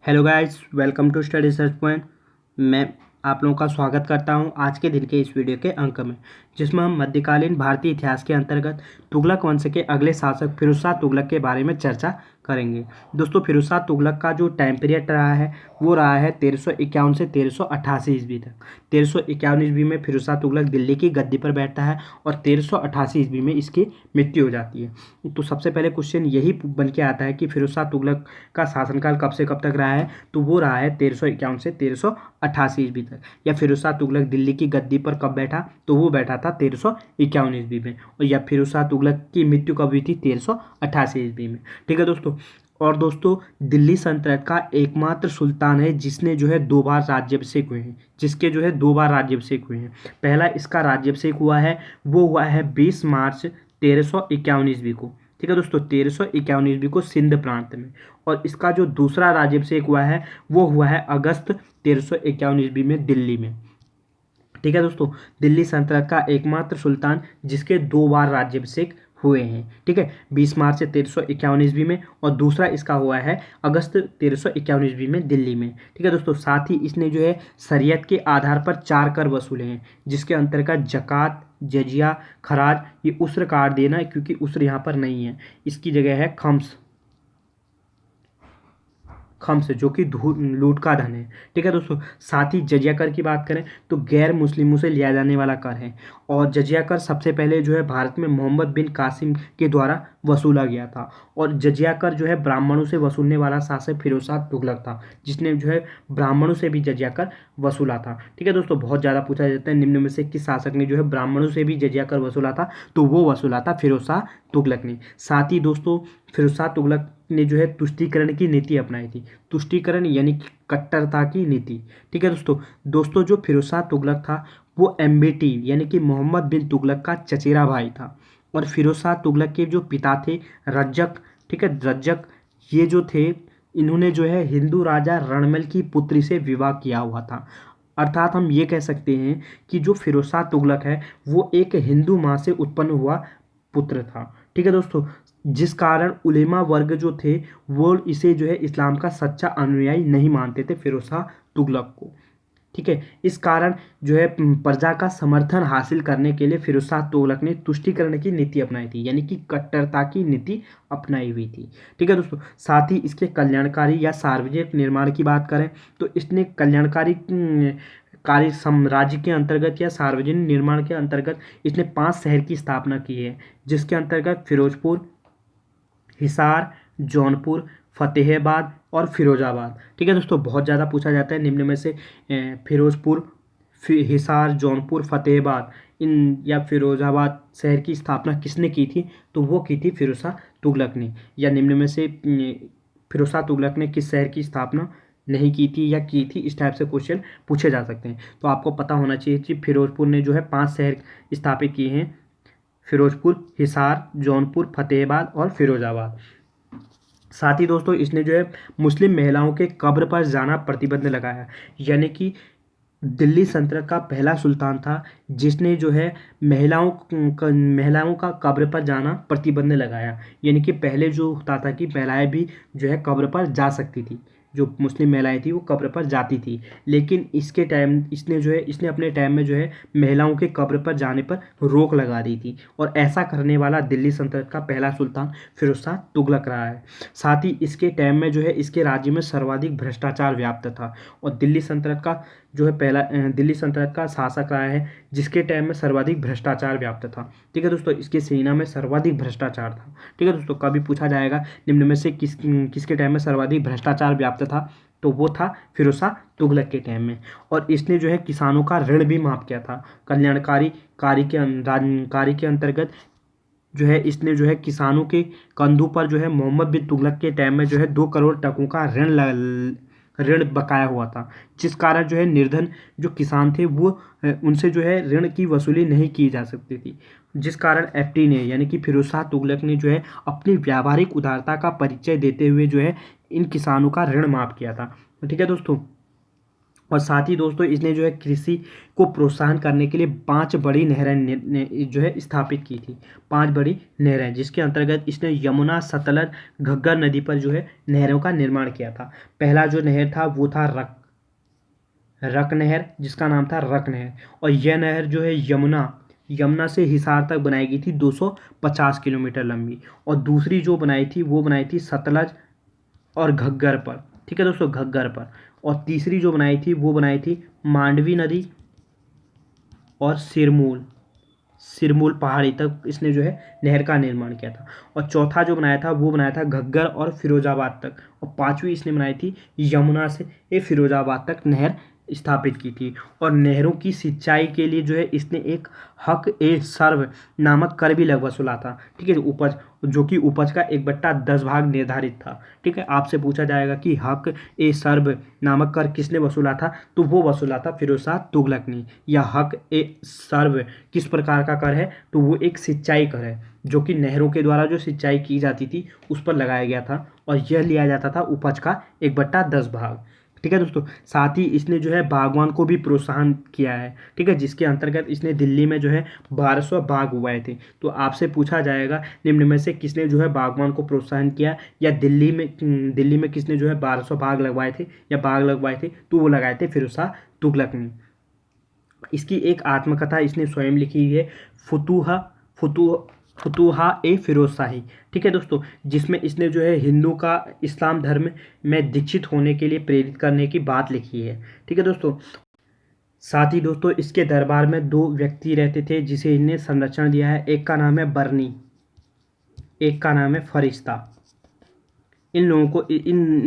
Hello guys, welcome to study search point. मैं आप लोगों का स्वागत करता हूं आज के दिन के इस वीडियो के अंक में, जिसमें हम मध्यकालीन भारतीय इतिहास के अंतर्गत तुगलक वंश के अगले शासक फिरोज शाह तुगलक के बारे में चर्चा करेंगे। दोस्तों, फिरोज शाह तुगलक का जो टाइम पीरियड रहा है वो रहा है 1351 से 1388 ईस्वी तक। 1351 ईस्वी में फिरोज शाह तुगलक दिल्ली की गद्दी पर बैठता है और 1388 ईस्वी में इसकी मृत्यु हो जाती है। तो सबसे पहले क्वेश्चन यही बन के आता है कि फिरोज शाह तुगलक का शासनकाल कब से कब तक रहा है, तो वो रहा है 1351 से 1388 ईस्वी तक। या फिरोज शाह तुगलक दिल्ली की गद्दी पर कब बैठा, तो वो बैठा था 1351 ईस्वी में। और या फिरोज शाह तुगलक की मृत्यु कब हुई थी, 1388 ईस्वी में। ठीक है दोस्तों। और दोस्तों, दिल्ली सल्तनत का एकमात्र सुल्तान है जिसने जो है 2 बार राज्याभिषेक हुए हैं, जिसके जो है 2 बार राज्याभिषेक हुए हैं। पहला इसका राज्याभिषेक हुआ है, वो हुआ है 20 मार्च 1351 ईस्वी को। ठीक है दोस्तों, 1351 ईस्वी को सिंध प्रांत में। और इसका जो दूसरा राज्याभिषेक हुआ है वो हुआ है अगस्त 1351 ईस्वी में दिल्ली में। ठीक है दोस्तों, दिल्ली सल्तनत का एकमात्र सुल्तान जिसके 2 बार राज्याभिषेक हुए हैं। ठीक है, 20 मार्च से 1351 ईस्वी में, और दूसरा इसका हुआ है अगस्त 1351 ईस्वी में दिल्ली में। ठीक है दोस्तों, साथ ही इसने जो है शरीयत के आधार पर 4 कर वसूले हैं, जिसके अंतर्गत जक़ात, जजिया, खराज, ये उस्र काट देना, क्योंकि उस्र यहाँ पर नहीं है, इसकी जगह है खम्स, जो कि लूट का धन है। ठीक है दोस्तों, साथ ही जजिया कर की बात करें तो गैर मुस्लिमों से लिया जाने वाला कर है। और जजिया कर सबसे पहले जो है भारत में मोहम्मद बिन कासिम के द्वारा वसूला गया था। और जजिया कर जो है ब्राह्मणों से वसूलने वाला शासक फिरोज शाह तुगलक था, जिसने जो है ब्राह्मणों से भी जजिया कर वसूला था। ठीक है दोस्तों, बहुत ज़्यादा पूछा जाता है निम्न में से किस शासक ने जो है ब्राह्मणों से भी जजिया कर वसूला था, तो वो वसूला था फिरोज शाह तुगलक ने। साथ ही दोस्तों, फिरोज शाह तुगलक ने जो है तुष्टीकरण की नीति अपनाई थी। तुष्टीकरण यानी कि कट्टरता की नीति। ठीक है दोस्तों, जो फिरोज शाह तुगलक था वो एम्बेटी यानी कि मोहम्मद बिन तुगलक का चचेरा भाई था। और फिरोज शाह तुगलक के जो पिता थे रज्जक, ठीक है रज्जक, ये जो थे इन्होंने जो है हिंदू राजा रणमल की पुत्री से विवाह किया हुआ था। अर्थात हम ये कह सकते हैं कि जो फिरोज शाह तुगलक है वो एक हिंदू माँ से उत्पन्न हुआ पुत्र था। ठीक है दोस्तों, जिस कारण उलेमा वर्ग जो थे वो इसे जो है इस्लाम का सच्चा अनुयायी नहीं मानते थे फिरोज शाह तुगलक को। ठीक है, इस कारण जो है प्रजा का समर्थन हासिल करने के लिए फिरोज शाह तुगलक ने तुष्टीकरण की नीति अपनाई थी, यानी कि कट्टरता की नीति अपनाई हुई थी। ठीक है दोस्तों, साथ ही इसके कल्याणकारी या सार्वजनिक निर्माण की बात करें तो इसने कल्याणकारी कार्य साम्राज्य के अंतर्गत या सार्वजनिक निर्माण के अंतर्गत इसने 5 शहर की स्थापना की है, जिसके अंतर्गत फिरोजपुर, हिसार, जौनपुर, फतेहाबाद और फिरोजाबाद। ठीक है दोस्तों, बहुत ज़्यादा पूछा जाता है निम्न में से फिरोजपुर, हिसार, जौनपुर, फतेहाबाद इन या फिरोजाबाद शहर की स्थापना किसने की थी, तो वो की थी फिरोज शाह तुगलक ने। या निम्न में से फिरोज शाह तुगलक ने किस शहर की स्थापना नहीं की थी या की थी, इस टाइप से क्वेश्चन पूछे जा सकते हैं। तो आपको पता होना चाहिए कि फिरोजपुर ने जो है 5 शहर स्थापित किए हैं, फिरोजपुर, हिसार, जौनपुर, फतेहाबाद और फिरोजाबाद। साथ ही दोस्तों, इसने जो है मुस्लिम महिलाओं के कब्र पर जाना प्रतिबंध लगाया, यानी कि दिल्ली सल्तनत का पहला सुल्तान था जिसने जो है महिलाओं का कब्र पर जाना प्रतिबंध लगाया। यानी कि पहले जो होता था कि महिलाएं भी जो है कब्र पर जा सकती थी, जो मुस्लिम महिलाएं थी वो कब्र पर जाती थी, लेकिन इसने अपने टाइम में जो है महिलाओं के कब्र पर जाने पर रोक लगा दी थी। और ऐसा करने वाला दिल्ली सल्तनत का पहला सुल्तान फिरोज शाह तुगलक रहा है। साथ ही इसके टाइम में जो है इसके राज्य में सर्वाधिक भ्रष्टाचार व्याप्त था। और दिल्ली सल्तनत का जो है दिल्ली सल्तनत का शासक रहा है जिसके टाइम में सर्वाधिक भ्रष्टाचार व्याप्त था। ठीक है दोस्तों, इसकी सेना में सर्वाधिक भ्रष्टाचार था। ठीक है दोस्तों, कभी पूछा जाएगा निम्न में से किसके टाइम में सर्वाधिक भ्रष्टाचार व्याप्त था, तो वो था फिरोज शाह तुगलक के टाइम में। और इसने जो है किसानों का ऋण भी माफ किया था। कल्याणकारी कार्य के अंतर्गत जो है इसने जो है किसानों के कंधों पर जो है मोहम्मद बिन तुगलक के टाइम में जो है 2 करोड़ टकों का ऋण बकाया हुआ था, जिस कारण जो है निर्धन जो किसान थे वो उनसे जो है ऋण की वसूली नहीं की जा सकती थी, जिस कारण एफटी ने यानी कि फिरोज शाह तुगलक ने जो है अपनी व्यावहारिक उदारता का परिचय देते हुए जो है इन किसानों का ऋण माफ किया था। ठीक है दोस्तों, और साथ ही दोस्तों इसने जो है कृषि को प्रोत्साहन करने के लिए 5 बड़ी नहरें जो है स्थापित की थी। 5 बड़ी नहरें, जिसके अंतर्गत इसने यमुना, सतलज, घग्गर नदी पर जो है नहरों का निर्माण किया था। पहला जो नहर था वो था रक नहर, जिसका नाम था रक नहर। और यह नहर जो है यमुना से हिसार तक बनाई गई थी, 250 किलोमीटर लंबी। और दूसरी जो बनाई थी वो बनाई थी सतलज और घग्गर पर, ठीक है दोस्तों, घग्गर पर। और तीसरी जो बनाई थी वो बनाई थी मांडवी नदी और सिरमूल पहाड़ी तक इसने जो है नहर का निर्माण किया था। और चौथा जो बनाया था वो बनाया था घग्गर और फिरोजाबाद तक। और पांचवी इसने बनाई थी यमुना से ये फिरोजाबाद तक नहर स्थापित की थी। और नहरों की सिंचाई के लिए जो है इसने एक हक ए सर्व नामक कर भी लग वसूला था, ठीक है, उपज, जो कि उपज का 1/10 भाग निर्धारित था। ठीक है, आपसे पूछा जाएगा कि हक ए सर्व नामक कर किसने वसूला था, तो वो वसूला था फिरोज शाह तुगलक ने। या हक ए सर्व किस प्रकार का कर है, तो वो एक सिंचाई कर है, जो कि नहरों के द्वारा जो सिंचाई की जाती थी उस पर लगाया गया था। और यह लिया जाता था उपज का 1/10 भाग। ठीक है दोस्तों, साथ ही इसने जो है बागवान को भी प्रोत्साहन किया है, ठीक है, जिसके अंतर्गत इसने दिल्ली में जो है 1200 बाग उगाए थे। तो आपसे पूछा जाएगा निम्न में से किसने जो है बागवान को प्रोत्साहन किया, या दिल्ली में किसने जो है 1200 बाग लगवाए थे या बाग लगवाए थे, तो वो लगाए थे फिरोज शाह तुगलक ने। इसकी एक आत्मकथा इसने स्वयं लिखी है, फुतूहा ए फिरोज शाही। ठीक है दोस्तों, जिसमें इसने जो है हिंदू का इस्लाम धर्म में दीक्षित होने के लिए प्रेरित करने की बात लिखी है। ठीक है दोस्तों, साथ ही दोस्तों इसके दरबार में 2 व्यक्ति रहते थे जिसे इन्हें संरक्षण दिया है। एक का नाम है बरनी, एक का नाम है फरिश्ता। इन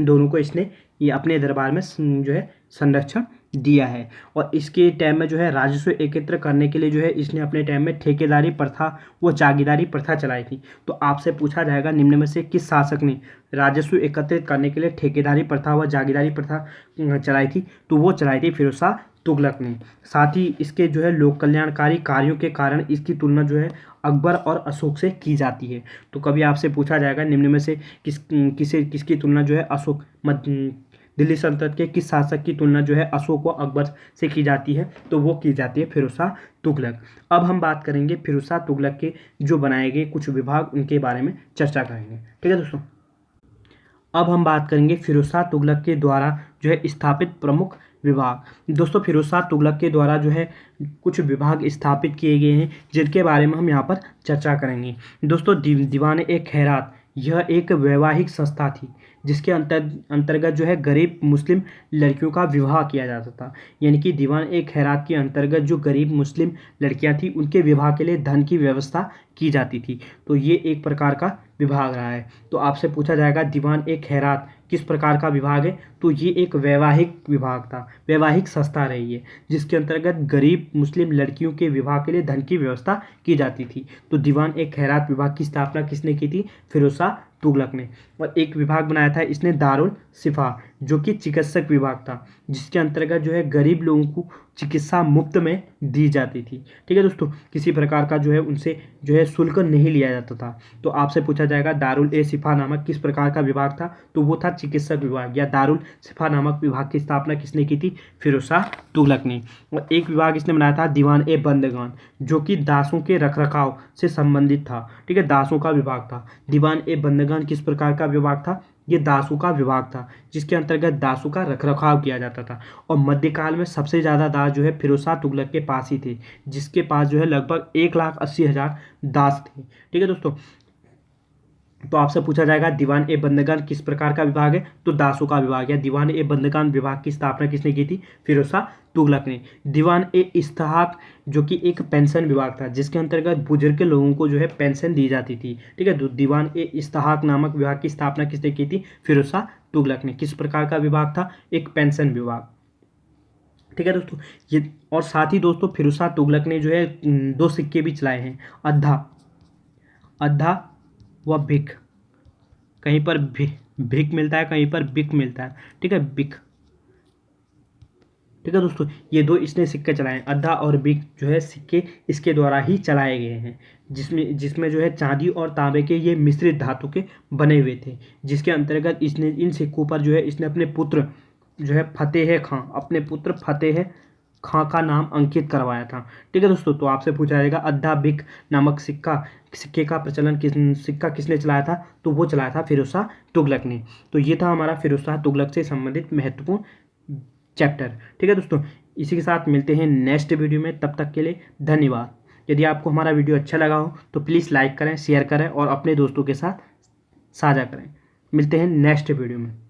दोनों को इसने ये अपने दरबार में जो है संरक्षण दिया है। और इसके टाइम में जो है राजस्व एकत्र करने के लिए जो है इसने अपने टाइम में ठेकेदारी प्रथा व जागीरदारी प्रथा चलाई थी। तो आपसे पूछा जाएगा निम्न में से किस शासक ने राजस्व एकत्रित करने के लिए ठेकेदारी प्रथा व जागीरदारी प्रथा चलाई थी, तो वो चलाई थी फिरोज शाह तुगलक ने। साथ ही इसके जो है लोक कल्याणकारी कार्यों के कारण इसकी तुलना जो है अकबर और अशोक से की जाती है। तो कभी आपसे पूछा जाएगा निम्न में से किसकी तुलना जो है दिल्ली सल्तनत के किस शासक की तुलना जो है अशोक व अकबर से की जाती है, तो वो की जाती है फिरोज शाह तुगलक। अब हम बात करेंगे फिरोज शाह तुगलक के जो बनाए गए कुछ विभाग, उनके बारे में चर्चा करेंगे। ठीक है दोस्तों, अब हम बात करेंगे फिरोज शाह तुगलक के द्वारा जो है स्थापित प्रमुख विभाग। दोस्तों फिरोज शाह तुगलक के द्वारा जो है कुछ विभाग स्थापित किए गए हैं, जिनके बारे में हम यहाँ पर चर्चा करेंगे। दोस्तों दीवान ए खैरात, यह एक वैवाहिक संस्था थी जिसके अंतर्गत जो है गरीब मुस्लिम लड़कियों का विवाह किया जाता था। यानी कि दीवान ए खैरात के अंतर्गत जो गरीब मुस्लिम लड़कियां थी उनके विवाह के लिए धन की व्यवस्था की जाती थी। तो ये एक प्रकार का विभाग रहा है। तो आपसे पूछा जाएगा दीवान ए खैरात किस प्रकार का विभाग है, तो ये एक वैवाहिक विभाग था, वैवाहिक संस्था रही है, जिसके अंतर्गत गरीब मुस्लिम लड़कियों के विवाह के लिए धन की व्यवस्था की जाती थी। तो दीवान ए खैरात विभाग की स्थापना किसने की थी, फिरोज शाह तुगलक ने। और एक विभाग बनाया था इसने दारुल शिफा, जो कि चिकित्सक विभाग था, जिसके अंतर्गत जो है गरीब लोगों को चिकित्सा मुफ्त में दी जाती थी। ठीक है दोस्तों, किसी प्रकार का जो है उनसे जो है शुल्क नहीं लिया जाता था। तो आपसे पूछा जाएगा दारुल ए शिफा नामक किस प्रकार का विभाग था, तो वो था चिकित्सक विभाग, या दारुल शिफा नामक विभाग की स्थापना किसने की थी, फिरोज शाह तुगलक ने। और एक विभाग इसने बनाया था दीवान ए बंदगान, जो कि दासों के रखरखाव से संबंधित था। ठीक है, दासों का विभाग था। दीवान ए बंदगान किस प्रकार का विभाग था, ये दासों का विभाग था, जिसके अंतर्गत दासों का रखरखाव किया जाता था। और मध्यकाल में सबसे ज़्यादा दास जो है फिरोज शाह तुगलक के पास ही थे, जिसके पास जो है लगभग 1,80,000 दास थे। ठीक है दोस्तों, तो आपसे पूछा जाएगा दीवान ए बंदगान किस प्रकार का विभाग है, तो दासों का विभाग है। दीवान ए बंदगान विभाग की स्थापना किसने की थी, फिरोज शाह तुगलक ने। दीवान ए इस्तेहाक, जो कि एक पेंशन विभाग था, जिसके अंतर्गत बुजुर्ग के लोगों को जो है पेंशन दी जाती थी। ठीक है, तो दीवान ए इस्तेहाक नामक विभाग की स्थापना किसने की थी, फिरोज शाह तुगलक ने। किस प्रकार का विभाग था, एक पेंशन विभाग। ठीक है दोस्तों, ये और साथ ही दोस्तों फिरोज शाह तुगलक ने जो है 2 सिक्के भी चलाए हैं, अद्धा व भिख। कहीं पर भिख मिलता है, कहीं पर बिक मिलता है। ठीक है, बिक। ठीक है दोस्तों, ये 2 इसने सिक्के चलाए हैं, अद्धा और बिक जो है सिक्के इसके द्वारा ही चलाए गए हैं, जिसमें जो है चांदी और तांबे के ये मिश्रित धातु के बने हुए थे, जिसके अंतर्गत इसने इन सिक्कों पर जो है इसने अपने पुत्र जो है फतेह खां, अपने पुत्र फतेह खां का नाम अंकित करवाया था। ठीक है दोस्तों, तो आपसे पूछा जाएगा अद्धा बिक नामक सिक्के का प्रचलन सिक्का किसने चलाया था? तो वो चलाया था फिरोज शाह तुगलक ने। तो ये था हमारा फिरोज शाह तुगलक से संबंधित महत्वपूर्ण चैप्टर। ठीक है दोस्तों, इसी के साथ मिलते हैं नेक्स्ट वीडियो में, तब तक के लिए धन्यवाद। यदि आपको हमारा वीडियो अच्छा लगा हो तो प्लीज़ लाइक करें, शेयर करें और अपने दोस्तों के साथ साझा करें। मिलते हैं नेक्स्ट वीडियो में।